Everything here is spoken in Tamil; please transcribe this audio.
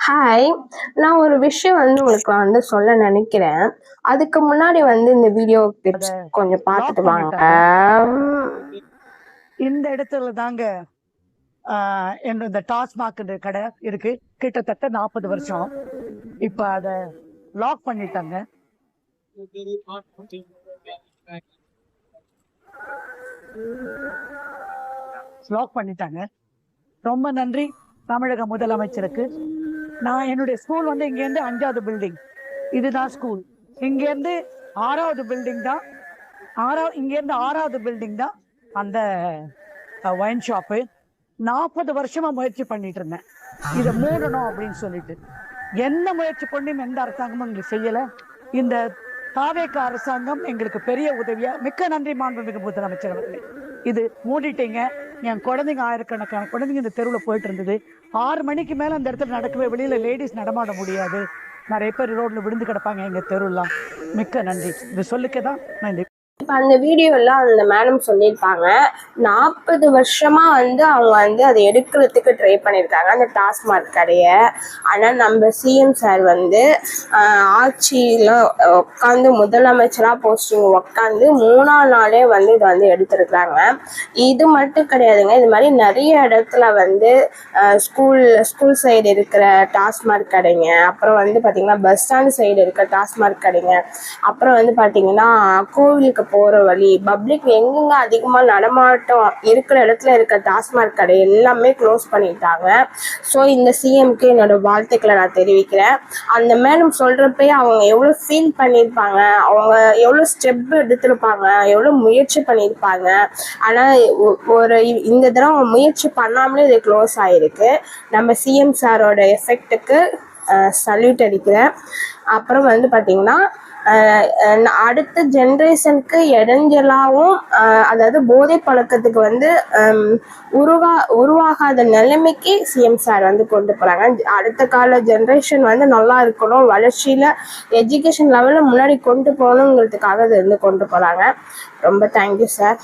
ஹாய். நான் ஒரு விஷயம் உங்களுக்கு சொல்ல நினைக்கிறேன். அதுக்கு முன்னாடி இந்த வீடியோ கிளிப்ஸ் கொஞ்சம் பார்த்துட்டு வாங்க. இந்த இடத்துல தாங்க இந்த டாஸ்மாக் கடை இருக்கு. கிட்டத்தட்ட 40 வருஷம். இப்ப அத லாக் பண்ணிட்டாங்க. ரொம்ப நன்றி தமிழக முதலமைச்சருக்கு. நான் என்னுடைய ஸ்கூல் இங்க இருந்து 5வது பில்டிங், இதுதான் ஸ்கூல். இங்க இருந்து 6வது பில்டிங் தான் இங்க இருந்து 6வது பில்டிங் தான் அந்த ஒயின் ஷாப்பு. 40 வருஷமா முயற்சி பண்ணிட்டு இருந்தேன் இதை மூடணும் அப்படின்னு சொல்லிட்டு. என்ன முயற்சி பண்ணியும் எந்த அரசாங்கமும் எங்களுக்கு செய்யல. இந்த தாவேக அரசாங்கம் எங்களுக்கு பெரிய உதவியா. மிக்க நன்றி மாண்புமிகு முதலமைச்சர் அவர்களே. இது மூடிட்டீங்க. என் குழந்தைங்க ஆயிரக்கணக்கான குழந்தைங்க இந்த தெருவில் போயிட்டு இருந்தது. 6 மணிக்கு மேல அந்த இடத்துல நடக்கவே, வெளியில லேடிஸ் நடமாட முடியாது. நிறைய பேர் ரோட்ல விழுந்து கிடப்பாங்க எங்க தெருலாம். மிக்க நன்றி. இது சொல்லிக்கதான் நான் இந்த இப்போ அந்த வீடியோல அந்த மேடம் சொல்லியிருப்பாங்க, 40 வருஷமா அவங்க அதை எடுக்கிறதுக்கு ட்ரை பண்ணியிருக்காங்க அந்த டாஸ்மாக் கடையை. ஆனால் நம்ம சிஎம் சார் ஆட்சியில் உட்காந்து முதலமைச்சராக போஸ்டிங் உட்காந்து 3ஆம் நாளே இதை எடுத்திருக்காங்க. இது மட்டும் கிடையாதுங்க, இது மாதிரி நிறைய இடத்துல ஸ்கூல் சைடு இருக்கிற டாஸ்மாக் கடைங்க, அப்புறம் பார்த்தீங்கன்னா பஸ் ஸ்டாண்ட் சைடு இருக்கிற டாஸ்மாக் கடைங்க, அப்புறம் பார்த்தீங்கன்னா கோவிலுக்கு போகிற வழி, பப்ளிக் எங்கெங்க அதிகமாக நடமாட்டம் இருக்கிற இடத்துல இருக்க டாஸ்மாக் கடை எல்லாமே க்ளோஸ் பண்ணிட்டாங்க. ஸோ இந்த சிஎம்க்கு என்னோட வாழ்த்துக்களை நான் தெரிவிக்கிறேன். அந்த மேடம் சொல்கிறப்பயே அவங்க எவ்வளோ ஃபீல் பண்ணியிருப்பாங்க, அவங்க எவ்வளோ ஸ்டெப் எடுத்திருப்பாங்க, எவ்வளோ முயற்சி பண்ணியிருப்பாங்க. ஆனால் இந்த தடவை முயற்சி பண்ணாமலே இது க்ளோஸ் ஆகிருக்கு. நம்ம சிஎம் சாரோட எஃபெக்ட்டுக்கு சல்யூட் அடிக்கிறேன். அப்புறம் பார்த்தீங்கன்னா அடுத்த ஜென்ரேஷனுக்கு இடைஞ்சலாகவும், அதாவது போதை பழக்கத்துக்கு உருவாகாத நிலைமைக்கு சிஎம் சார் கொண்டு போகிறாங்க. அடுத்த கால ஜென்ரேஷன் நல்லா இருக்கணும், வளர்ச்சியில் எஜுகேஷன் லெவலில் முன்னாடி கொண்டு போகணுங்கிறதுக்காக இது கொண்டு போகிறாங்க. ரொம்ப தேங்க்யூ சார்.